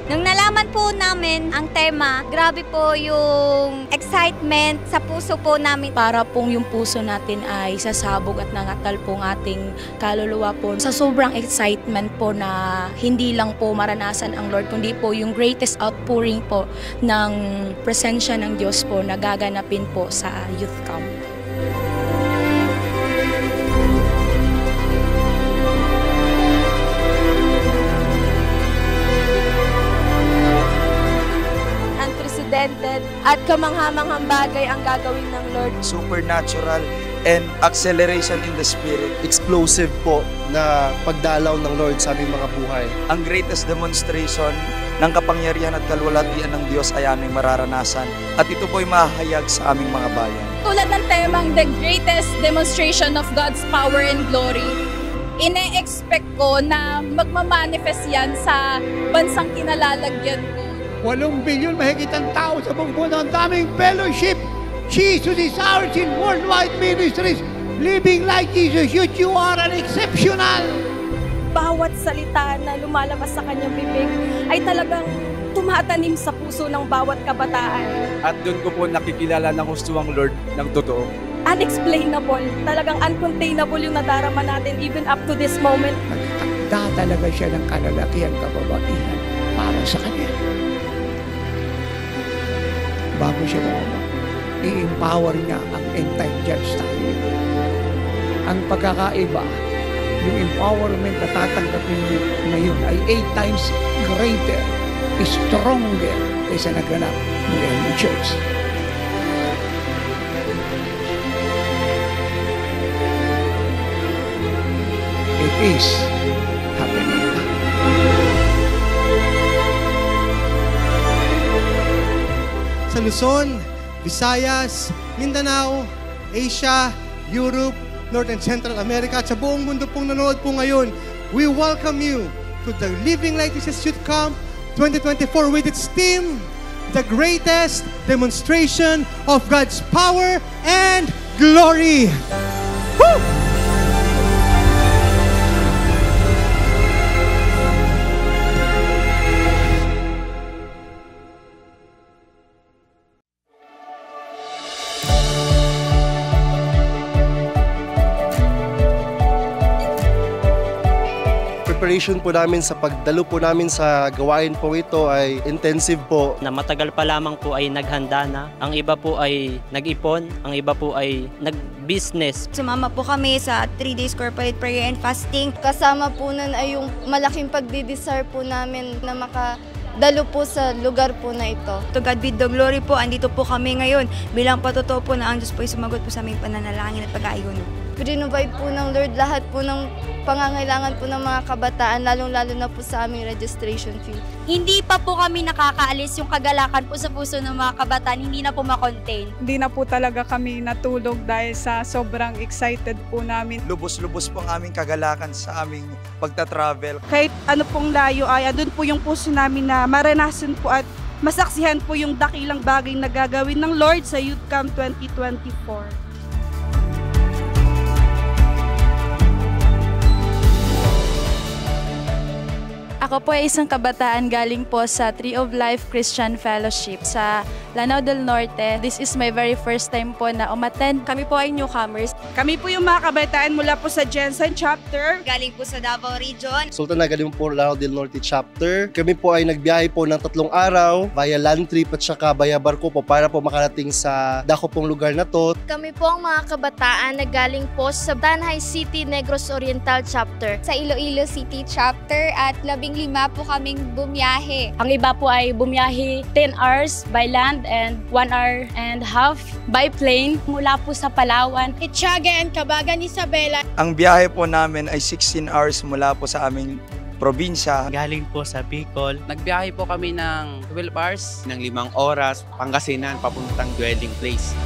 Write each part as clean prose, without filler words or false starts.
Nung nalaman po namin ang tema, grabe po yung excitement sa puso po namin. Para pong yung puso natin ay sasabog at nangatal pong ating kaluluwa po. Sa sobrang excitement po na hindi lang po maranasan ang Lord, kundi po yung greatest outpouring po ng presensya ng Diyos po na gaganapin po sa youth camp. At kamangha-manghang bagay ang gagawin ng Lord. Supernatural and acceleration in the Spirit. Explosive po na pagdalaw ng Lord sa aming mga buhay. Ang greatest demonstration ng kapangyarihan at kalwalhatian ng Diyos ay aming mararanasan. At ito po'y mahahayag sa aming mga bayan. Tulad ng temang The Greatest Demonstration of God's Power and Glory, ine-expect ko na magmamanifest yan sa bansang kinalalagyan ko. 8 bilyon mahigit ang tao sa buong mundo. Ang daming fellowship. Jesus is ours in worldwide ministries. Living like Jesus, you are an exceptional. Bawat salita na lumalabas sa kanyang bibig ay talagang tumatanim sa puso ng bawat kabataan. At doon ko po nakikilala ng gusto ang Lord ng totoo. Unexplainable, talagang uncontainable yung nadarama natin even up to this moment. Nagtakda talaga siya ng kalalakihan, kababaihan para sa kanya. Bago siya bumaba, i-empower niya ang end-time judge tayo. Ang pagkakaiba, yung empowerment na tatanggapin mo ngayon ay 8 times greater, stronger kaysa naganap ng early church. It is happening. Sa Luzon, Visayas, Mindanao, Asia, Europe, North and Central America at sa buong mundo pong nanonood po ngayon, we welcome you to the Living Like Jesus Youth Camp 2024 with its theme, The Greatest Demonstration of God's Power and Glory. Woo! Preparation po namin sa pagdalo po namin sa gawain po ito ay intensive po. Na matagal pa lamang po ay naghanda na. Ang iba po ay nag-ipon, ang iba po ay nag-business. Sumama po kami sa 3 days corporate prayer and fasting. Kasama po nun ay yung malaking pagdidesire po namin na makadalo po sa lugar po na ito. To God be the glory po, andito po kami ngayon bilang patotoo po na ang Diyos po ay sumagot po sa aming pananalangin at pag-aayuno. Prinobide po ng Lord lahat po ng pangangailangan po ng mga kabataan, lalong-lalo na po sa aming registration fee. Hindi pa po kami nakakaalis yung kagalakan po sa puso ng mga kabataan, hindi na po makontain. Hindi na po talaga kami natulog dahil sa sobrang excited po namin. Lubos-lubos po ang aming kagalakan sa aming pagta-travel. Kahit ano pong layo ay andun po yung puso namin na maranasan po at masaksihan po yung dakilang bagay na gagawin ng Lord sa Youth Camp 2024. Ako po ay isang kabataan galing po sa Tree of Life Christian Fellowship sa Lanao del Norte. This is my very first time po na umattend. Kami po ay newcomers. Kami po yung mga kabataan mula po sa Jensen Chapter. Galing po sa Davao Region. Sultan na galing po Lanao del Norte Chapter. Kami po ay nagbiyahe po ng 3 araw via land trip at saka via barko po para po makarating sa dako pong lugar na to. Kami po ang mga kabataan na galing po sa Tanay City Negros Oriental Chapter. Sa Iloilo City Chapter at 15 po kaming bumiyahe. Ang iba po ay bumiyahe 10 hours by land and 1 hour and half by plane mula po sa Palawan. Itsaga and Cabagan, Isabela. Ang biyahe po namin ay 16 hours mula po sa aming probinsya. Galing po sa Bicol. Nagbiyahe po kami ng 12 hours, ng 5 oras, Pangasinan, papuntang dwelling place.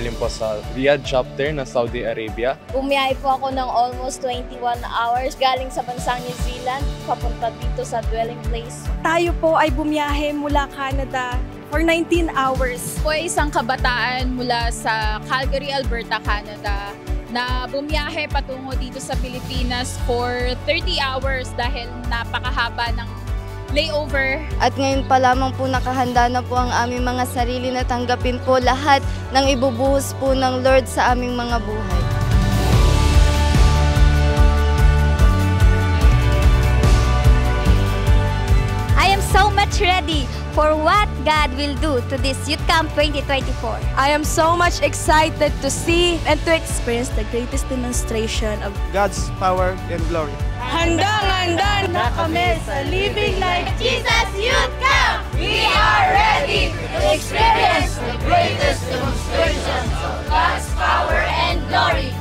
galing po sa Riyadh chapter ng Saudi Arabia. Bumiyahe po ako ng almost 21 hours galing sa bansang New Zealand papunta dito sa dwelling place. Tayo po ay bumiyahe mula Canada for 19 hours. Po ay isang kabataan mula sa Calgary, Alberta, Canada na bumiyahe patungo dito sa Pilipinas for 30 hours dahil napakahaba ng layover. At ngayon pa lamang po nakahanda na po ang aming mga sarili na tanggapin po lahat ng ibubuhos po ng Lord sa aming mga buhay. I am so much ready for what God will do to this Youth Camp 2024. I am so much excited to see and to experience the greatest demonstration of God's power and glory. Handang-handa na kami sa Living Like Jesus Youth Camp! We are ready to experience the greatest demonstration of God's power and glory.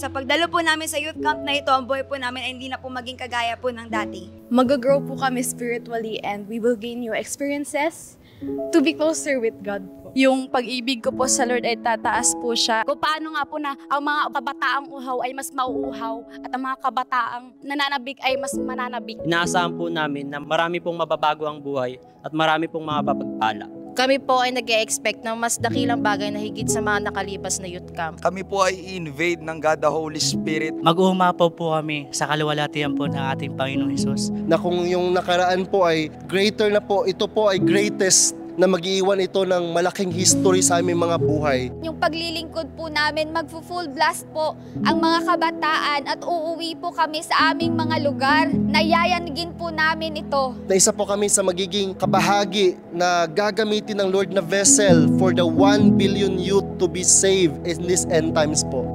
Sa pagdalo po namin sa youth camp na ito, ang buhay po namin ay hindi na po maging kagaya po ng dati. Mag-grow po kami spiritually and we will gain new experiences to be closer with God po. Yung pag-ibig ko po sa Lord ay tataas po siya. Kung paano nga po na ang mga kabataang uhaw ay mas mauuhaw at ang mga kabataang nananabik ay mas mananabik. Inaasahan po namin na marami pong mababago ang buhay at marami pong mapapagpala. Kami po ay nag-e-expect ng mas dakilang bagay na higit sa mga nakalipas na youth camp. Kami po ay invade ng God the Holy Spirit. Mag-uumapaw po kami sa kaluwalhatian po ng ating Panginoong Hesus. Na kung yung nakaraan po ay greater na po, ito po ay greatest na mag-iiwan ito ng malaking history sa aming mga buhay. Yung paglilingkod po namin, magfu-full blast po ang mga kabataan at uuwi po kami sa aming mga lugar. Nayayanigin po namin ito. Na isa po kami sa magiging kabahagi na gagamitin ng Lord na vessel for the 1 billion youth to be saved in this end times po.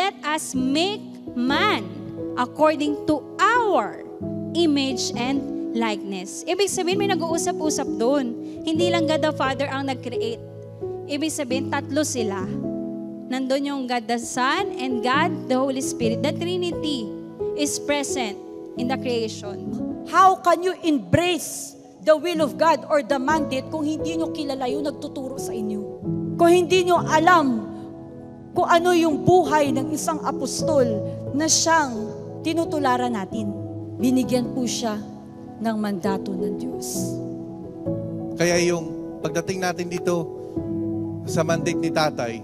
Let us make man according to our image and likeness. Ibig sabihin, may nag-uusap-usap doon. Hindi lang God the Father ang nag-create. Ibig sabihin, tatlo sila. Nandun yung God the Son and God the Holy Spirit. The Trinity is present in the creation. How can you embrace the will of God or the mandate kung hindi nyo kilala yung nagtuturo sa inyo? Kung hindi nyo alam kung ano yung buhay ng isang apostol na siyang tinutularan natin. Binigyan po siya ng mandato ng Diyos. Kaya yung pagdating natin dito sa mandate ni Tatay,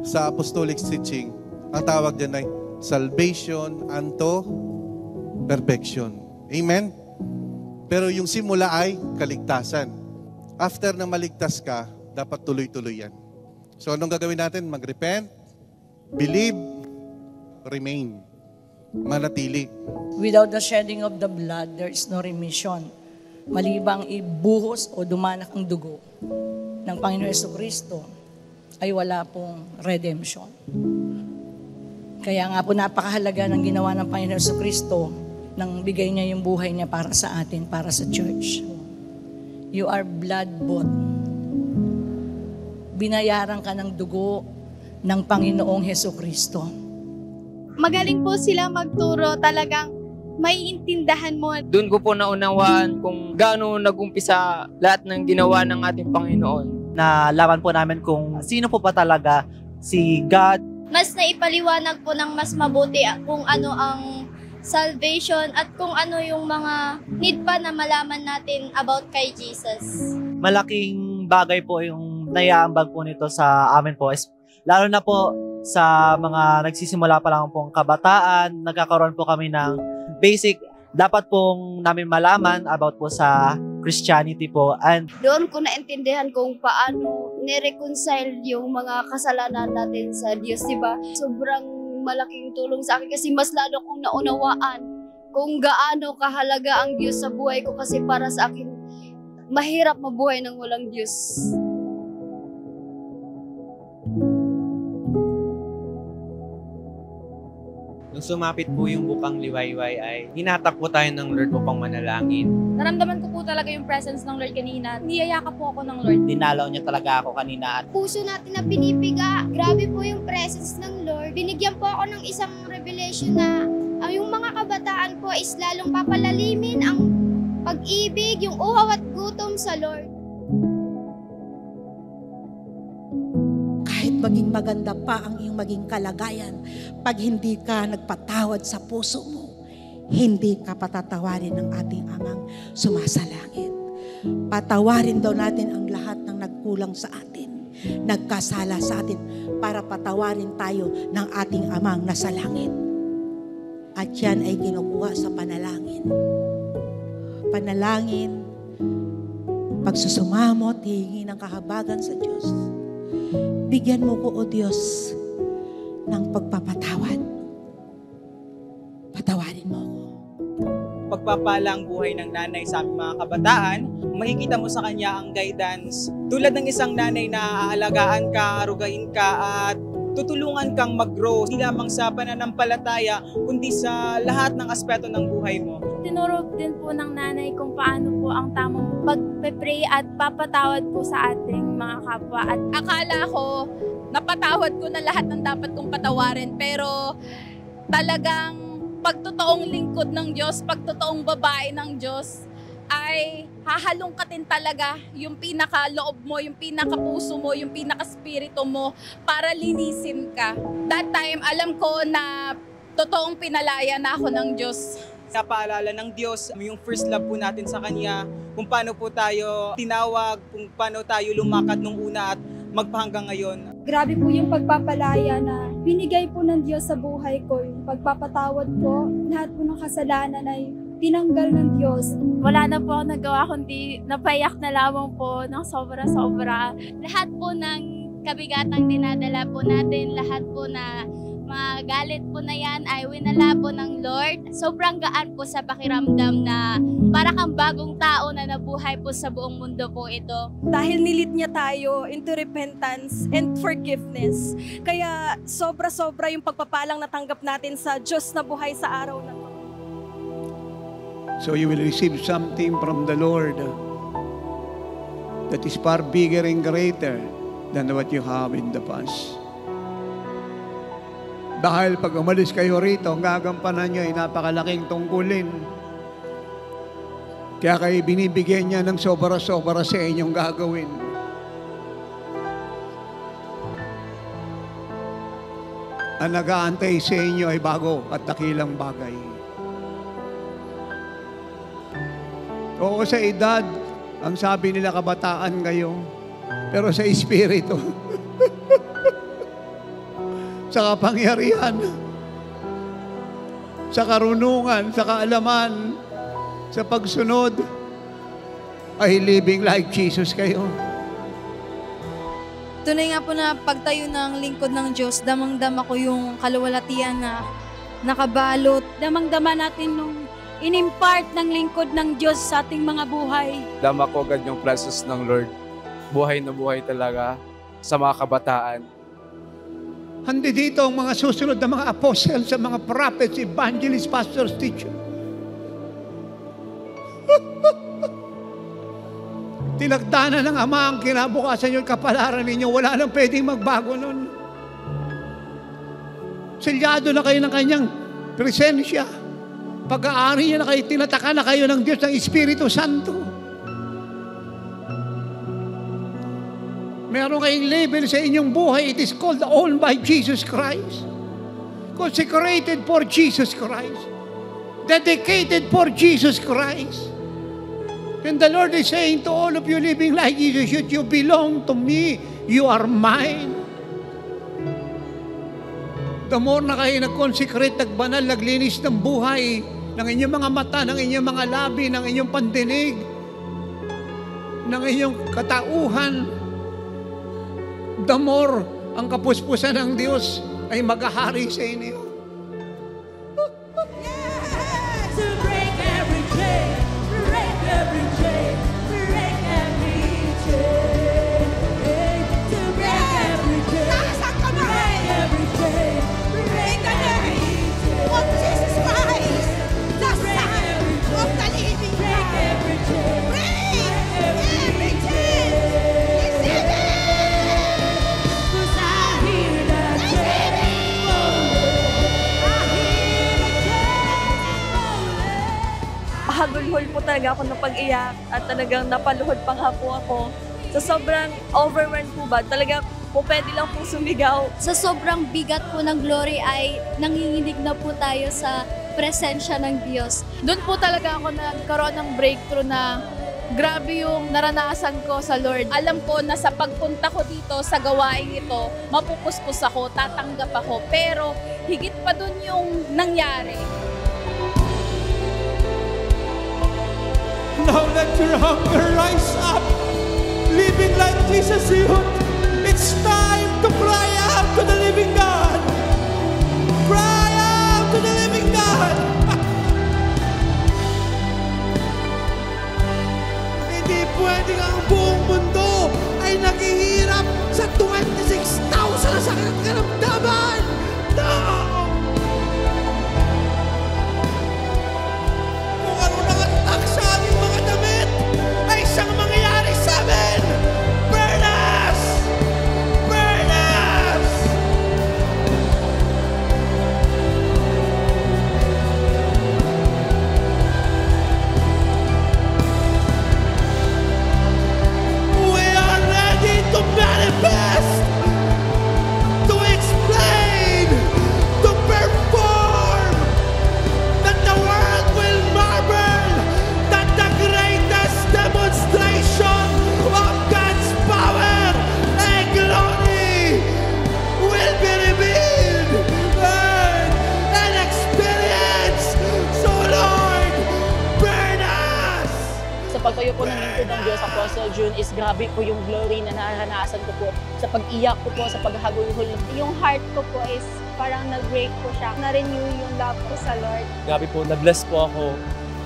sa apostolic teaching, ang tawag dyan ay salvation unto perfection. Amen? Pero yung simula ay kaligtasan. After na maligtas ka, dapat tuloy-tuloy yan. So anong gagawin natin? Mag-repent, believe, remain. Manatili. Without the shedding of the blood, there is no remission. Malibang ibuhos o dumanak ang dugo ng Panginoon Jesucristo, ay wala pong redemption. Kaya nga po napakahalaga ng ginawa ng Panginoon Jesucristo nang bigay niya yung buhay niya para sa atin, para sa church. You are blood-bought. Binayaran ka ng dugo ng Panginoong Jesucristo. Magaling po sila magturo, talagang maiintindahan mo. Doon ko po naunawaan kung gaano nag-umpisa lahat ng ginawa ng ating Panginoon. Nalaman po namin kung sino po ba talaga si God. Mas naipaliwanag po ng mas mabuti kung ano ang salvation at kung ano yung mga need pa na malaman natin about kay Jesus. Malaking bagay po yung naiaambag po nito sa amin po. Lalo na po sa mga nagsisimula pa lang pong kabataan, nagkakaroon po kami ng basic dapat pong namin malaman about po sa Christianity po. And doon ko naintindihan kung paano ni-reconcile yung mga kasalanan natin sa Diyos, diba? Sobrang malaking tulong sa akin kasi mas lalo kong naunawaan kung gaano kahalaga ang Diyos sa buhay ko kasi para sa akin, mahirap mabuhay ng walang Diyos. Nung sumapit po yung bukang liwayway ay hinatak po tayo ng Lord upang manalangin. Naramdaman ko po talaga yung presence ng Lord kanina. Niyayakap po ako ng Lord. Dinalaw niya talaga ako kanina. Puso natin na pinipiga. Grabe po yung presence ng Lord. Binigyan po ako ng isang revelation na yung mga kabataan po is lalong papalalimin ang pag-ibig, yung uhaw at gutom sa Lord. Kahit maging maganda pa ang iyong maging kalagayan, pag hindi ka nagpatawad sa puso mo, hindi ka patatawarin ng ating Amang sumasalangit. Patawarin daw natin ang lahat ng nagkulang sa atin, nagkasala sa atin, para patawarin tayo ng ating Amang nasa langit. At yan ay kinukuha sa panalangin. Panalangin, pagsusumamot, hihingi ng kahabagan sa Diyos. Bigyan mo ko, O Diyos, ng pagpapatawad. Patawarin mo ko. Pagpapala ang buhay ng nanay sa aming mga kabataan, makikita mo sa kanya ang guidance. Tulad ng isang nanay na aalagaan ka, arugain ka, at tutulungan kang mag-grow, hindi lamang sa pananampalataya, kundi sa lahat ng aspeto ng buhay mo. Tinuro din po ng nanay kung paano po ang tamang pag-pray at papatawad po sa ating mga kapwa. At akala ko, napatawad ko na lahat ng dapat kong patawarin, pero talagang pagtotoong lingkod ng Diyos, pagtotoong babae ng Diyos, ay hahalungkatin talaga yung pinaka-loob mo, yung pinaka-puso mo, yung pinaka-spirito mo para linisin ka. That time, alam ko na totoong pinalaya na ako ng Diyos. Napaalala ng Diyos yung first love po natin sa Kanya, kung paano po tayo tinawag, kung paano tayo lumakad nung una at magpahanggang ngayon. Grabe po yung pagpapalaya na binigay po ng Diyos sa buhay ko, yung pagpapatawad po, lahat po ng kasalanan ay tinanggal ng Diyos. Wala na po ako nagawa kundi napayak na lamang po ng sobra-sobra. Lahat po ng kabigatang dinadala po natin, lahat po na mga galit po na yan ay winala po ng Lord. Sobrang gaan po sa pakiramdam na para kang bagong tao na nabuhay po sa buong mundo po ito. Dahil nilit niya tayo into repentance and forgiveness. Kaya sobra-sobra yung pagpapalang natanggap natin sa Diyos na buhay sa araw na to. So you will receive something from the Lord that is far bigger and greater than what you have in the past. Dahil pag umalis kayo rito, ang gagampanan nyo ay napakalaking tungkulin. Kaya kayo binibigyan niya ng sobra-sobra sa inyong gagawin. Ang nag-aantay sa inyo ay bago at dakilang bagay. Oo, sa edad, ang sabi nila kabataan kayo, pero sa espiritu, sa kapangyarihan, sa karunungan, sa kaalaman, sa pagsunod, ay living like Jesus kayo. Tunay nga po na pagtayo ng lingkod ng Diyos, damang-dama ko yung kaluwalhatian na nakabalot. Damang-dama natin nung inimpart ng lingkod ng Diyos sa ating mga buhay. Dama ko agad yung presence ng Lord. Buhay na buhay talaga sa mga kabataan. Handi dito ang mga susunod na mga apostle sa mga prophets, evangelists, pastors, teachers. Tinagdana ng Ama ang kinabukasan yung kapalaran ninyo. Wala nang pwedeng magbago nun. Selyado na kayo ng kanyang presensya. Pag-aari niya na kayo, tinataka na kayo ng Diyos ng Espiritu Santo. Meron kayong label sa inyong buhay. It is called owned by Jesus Christ. Consecrated for Jesus Christ. Dedicated for Jesus Christ. And the Lord is saying to all of you living like Jesus, you belong to me. You are mine. The more na kayo nag-consecrate, nagbanal, naglinis ng buhay, ng inyong mga mata, ng inyong mga labi, ng inyong pandinig, ng inyong katauhan, the more ang kapuspusan ng Diyos ay maghahari sa inyo. To break every chain, break every chain, break every chain. To break every chain, break every chain, break every chain. Of Jesus Christ, the Son of the living God. Break every chain, Break every chain. Receive it. 'Cause I hear the chain falling. I hear the chain falling. Pahagulhol po talaga ako ng pag-iyak at talagang napaluhod pa nga po ako. Sa sobrang overwhelmed po ba, talaga po pwede lang po sumigaw. Sa sobrang bigat po ng glory ay nanginginig na po tayo sa presensya ng Diyos. Doon po talaga ako nagkaroon ng breakthrough na grabe yung naranasan ko sa Lord. Alam ko na sa pagpunta ko dito sa gawaing ito, mapupuspos ako, tatanggap ako. Pero higit pa doon yung nangyari. Now let your hunger rise up, living like Jesus youth. It's time to cry out to the living God. Cry out to the living God. Hindi pwedeng ang buong mundo ay naghihirap sa 26,000 na sakit at karamdaman. No! Kung ano nakatak sa aming mga damit ay siyang mangyayari sa amin. Burn us! Burn us! We are ready to manifest, to explain, to perform, that the world will marvel that the greatest demonstration of God's power and glory will be revealed and experienced. So Lord, burn us! Sa pagtayo po ng lingkod ng Diyos, Apostle June, is grabe po yung glory na naranasan ko po. Sa pag-iyak ko po, sa paghagulhol. Yung heart ko po is parang nag-break po siya. Na-renew yung love ko sa Lord. Grabe po, na-bless po ako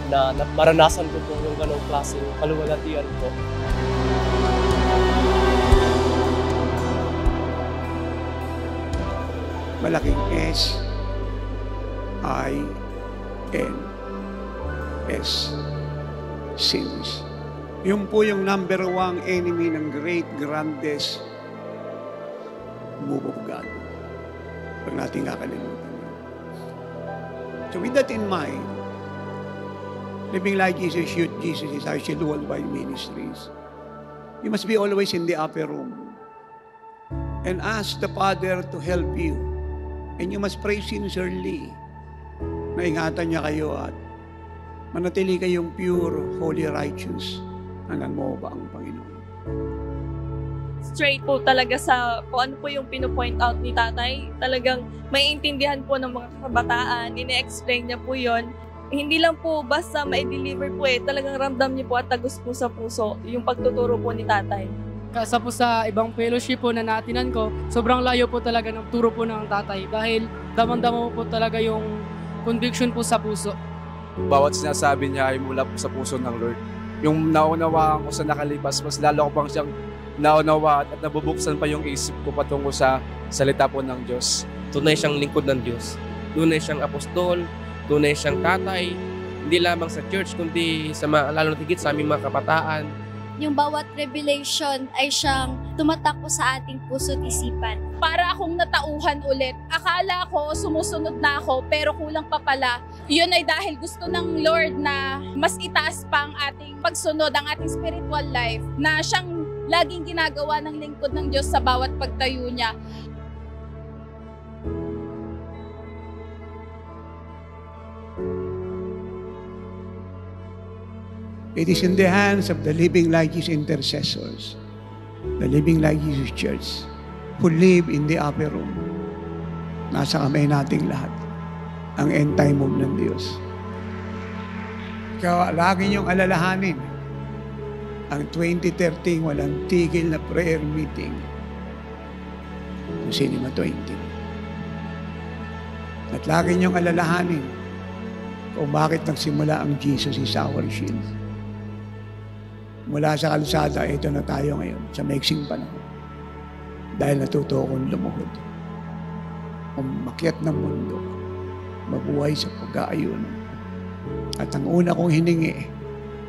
na maranasan ko po yung ganong klaseng kaluwalhatian po. Malaking S, I, N, S. Sins. Yun po yung number 1 enemy ng great, grandest move of God. Huwag natin kakalimutan yun. So with that in mind, living like Jesus, shoot Jesus is our shield worldwide ministries. You must be always in the upper room and ask the Father to help you. And you must pray sincerely na ingatan niya kayo at manatili kayong pure, holy, righteous hanggang mo ba ang Panginoon. Straight po talaga sa kung ano po yung pinopoint out ni tatay. Talagang maiintindihan po ng mga kabataan. Ine-explain niya po yon. Hindi lang po basta ma-deliver po talagang ramdam niyo po at tagus po sa puso yung pagtuturo po ni tatay. Kasa po sa ibang fellowship po na naatinan ko, sobrang layo po talaga ng turo po ng tatay dahil damang-dama po talaga yung conviction po sa puso. Bawat sinasabi niya ay mula po sa puso ng Lord. Yung naunawaan ko sa nakalipas, mas lalo ko pang siyang naunawa at nabubuksan pa yung isip ko patungo sa salita po ng Diyos. Tunay siyang lingkod ng Diyos. Tunay siyang apostol, tunay siyang tatay, hindi lamang sa church, kundi sa lalo na higit sa aming mga kabataan. Yung bawat revelation ay siyang tumatakbo sa ating puso't isipan. Para akong natauhan ulit. Akala ko sumusunod na ako pero kulang pa pala. Yun ay dahil gusto ng Lord na mas itaas pa ang ating pagsunod, ang ating spiritual life na siyang laging ginagawa ng lingkod ng Diyos sa bawat pagtayo niya. It is in the hands of the Living Like Jesus intercessors, the Living Like Jesus Church, who live in the upper room. Nasa kamay nating lahat ang end time move ng Diyos. Kaya lagi niyong alalahanin, ang 2013 walang tigil na prayer meeting ng Cinema 20. At lagi niyong alalahanin kung bakit nagsimula ang Jesus is our shield. Mula sa kalsada, ito na tayo ngayon sa maiksing panahon. Dahil natuto akong lumuhod. Umakyat ng mundo. Mabuhay sa pag-aayunan. At ang una kong hiningi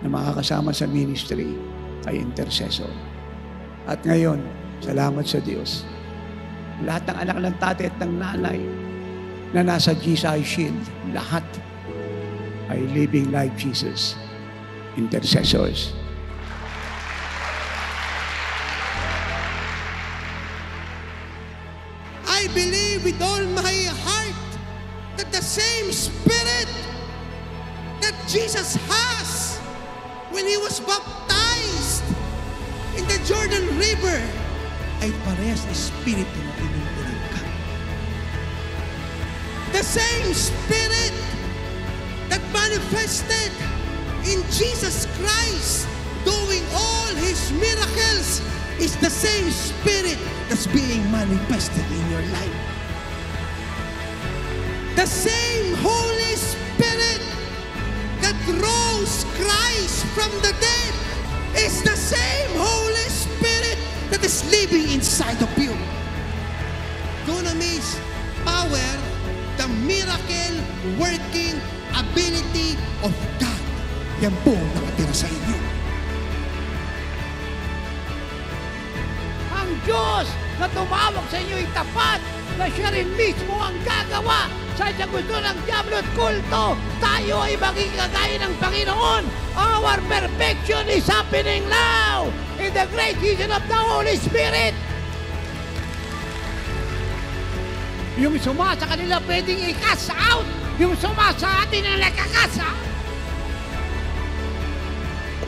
na makakasama sa ministry ay intercessor. At ngayon, salamat sa Diyos. Lahat ng anak ng tatay at ng nanay na nasa Jesus Shield, lahat ay living like Jesus, intercessors. I believe with all my heart that the same Spirit that Jesus has when He was baptized in the Jordan River ay parehas na Espiritu na pinuntunan ka. The same Spirit that manifested in Jesus Christ doing all His miracles is the same Spirit that's being manifested in your life. The same Holy Spirit that rose Christ from the dead is the same Holy Spirit that is living inside of you. Dunamis power, the miracle working ability of God. Yan po ang nakatira sa inyo. Ang Diyos na tumawag sa inyo ay tapat na siya rin mismo ang gagawa. Sa gusto ng Diablo at kulto, tayo ay maging kagaya ng Panginoon. Our perfection is happening now in the great vision of the Holy Spirit. Yung suma sa kanila pwedeng i-cast out. Yung suma sa atin ang nakakast out.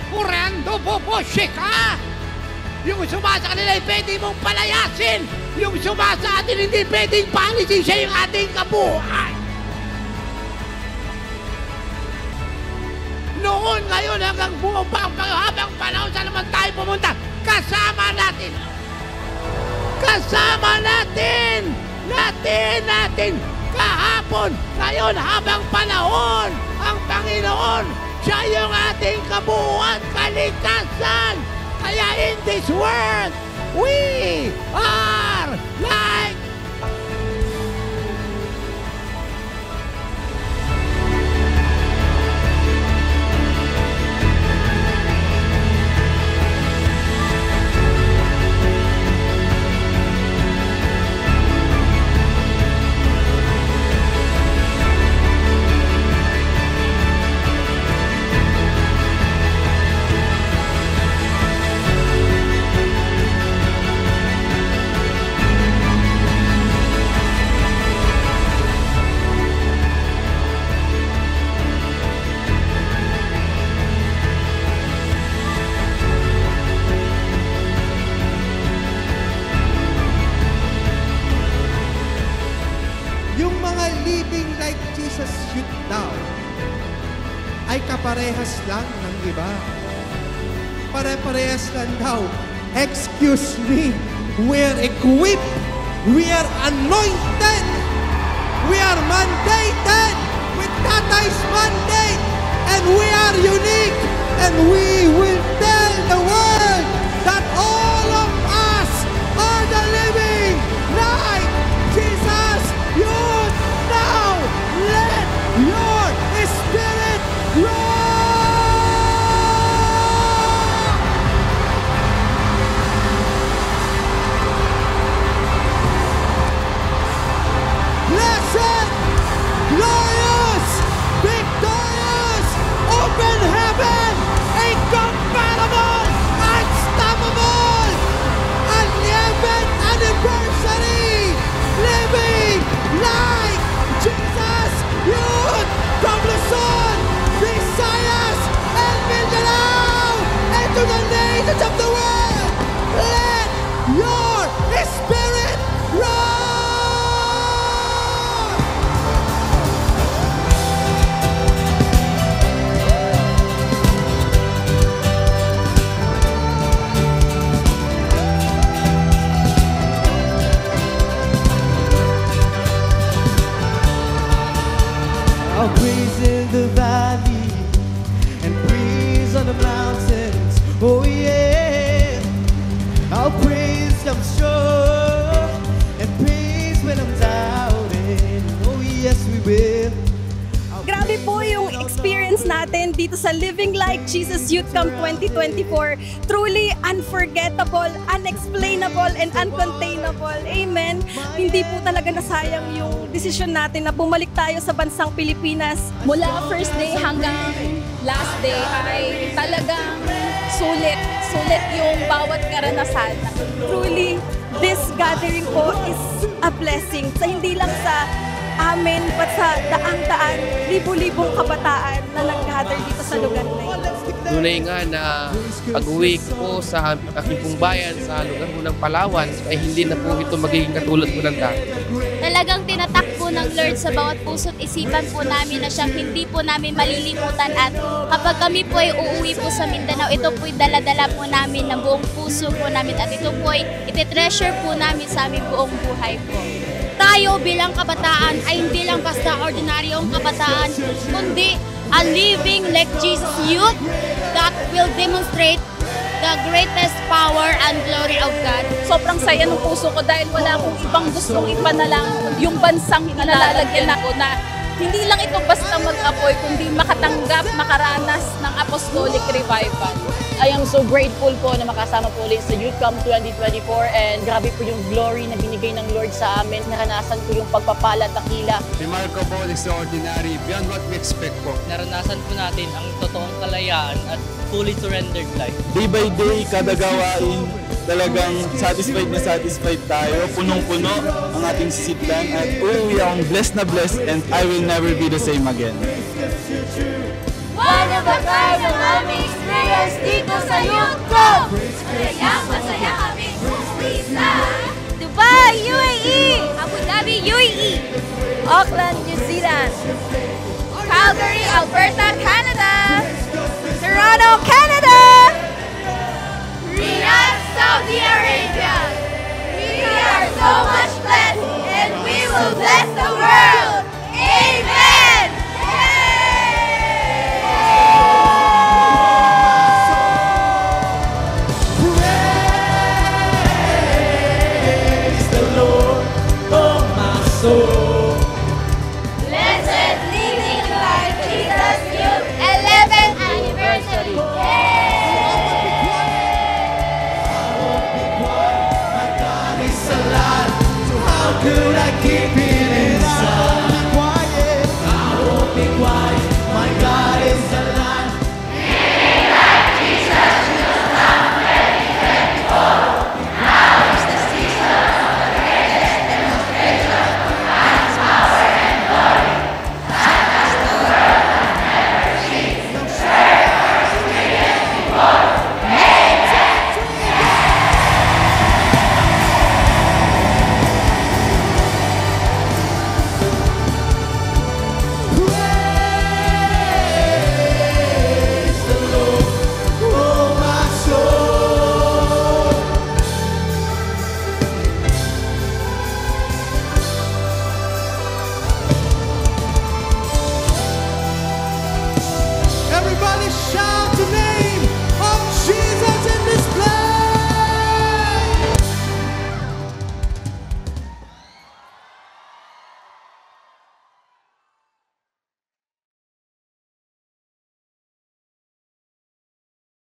Kurando po ka. Yung suma sa kanila ay pwede mong palayasin. Yung suma sa atin hindi pwedeng palisin siya yung ating kabuhay. Noon, ngayon, hanggang habang panahon sa naman tayo pumunta, kasama natin. Kasama natin. Natin. Kahapon, ngayon, habang panahon, ang Panginoon, siya yung ating kabuuan, kaligtasan. Kaya in this world, we are like kaparehas lang ng iba. Pare-parehas lang daw. Excuse me, we're equipped, we are anointed, we are mandated with Tatay's mandate, and we are unique, and we will tell the world that all of us are the living like Jesus. You now let your spirit grow. Blessed, glorious, victorious, open heaven, a complete praise in the valley and praise on the mountains. Oh yeah, I'll praise I'm sure and praise when I'm doubting. Oh yes, we will. Grabe po yung experience natin dito sa Living Like Jesus Youth Camp 2024. Truly unforgettable, unexplainable, and uncontainable. Amen. Hindi po talaga nasayang yung desisyon natin na bumalik tayo sa bansang Pilipinas. Mula first day hanggang last day ay talagang sulit yung bawat karanasan. Truly, this gathering po is a blessing. Sa hindi lang sa amin, but sa daang-daan, libu-libong kabataan na nag-gather dito sa lugar na ito. Tunay nga na pag-uwi ko sa aking pong bayan sa lugar po ng Palawan ay hindi na po ito magiging katulad po ng dati. Talagang tinatak po ng Lord sa bawat puso't isipan po namin na siyang hindi po namin malilimutan at kapag kami po ay uuwi po sa Mindanao, ito po'y daladala po namin ng buong puso po namin at ito po'y iti-treasure po namin sa aming buong buhay po. Tayo bilang kabataan ay hindi lang basta ordinaryong kabataan, kundi a living like Jesus youth that will demonstrate the greatest power and glory of God. Sobrang saya ng puso ko dahil wala akong ibang gustong ipanalang yung bansang hinalalagyan ako na hindi lang ito basta mag-apoy, kundi makatanggap, makaranas ng apostolic revival. I am so grateful po na makasama po ulit sa Youth Camp 2024 and grabe po yung glory na binigay ng Lord sa amin. Naranasan ko yung pagpapala at dakila. Remarkable, extraordinary, beyond what we expect po. Naranasan po natin ang totoong kalayaan at fully surrendered life. Day by day, kada gawain, talagang satisfied tayo. Punong-puno ang ating sisidlan at we are blessed na blessed and I will never be the same again. One of a kind ang aming experience dito sa Youth Camp! Masaya kami sa Dubai, UAE! Abu Dhabi, UAE! Auckland, New Zealand! Calgary, Alberta,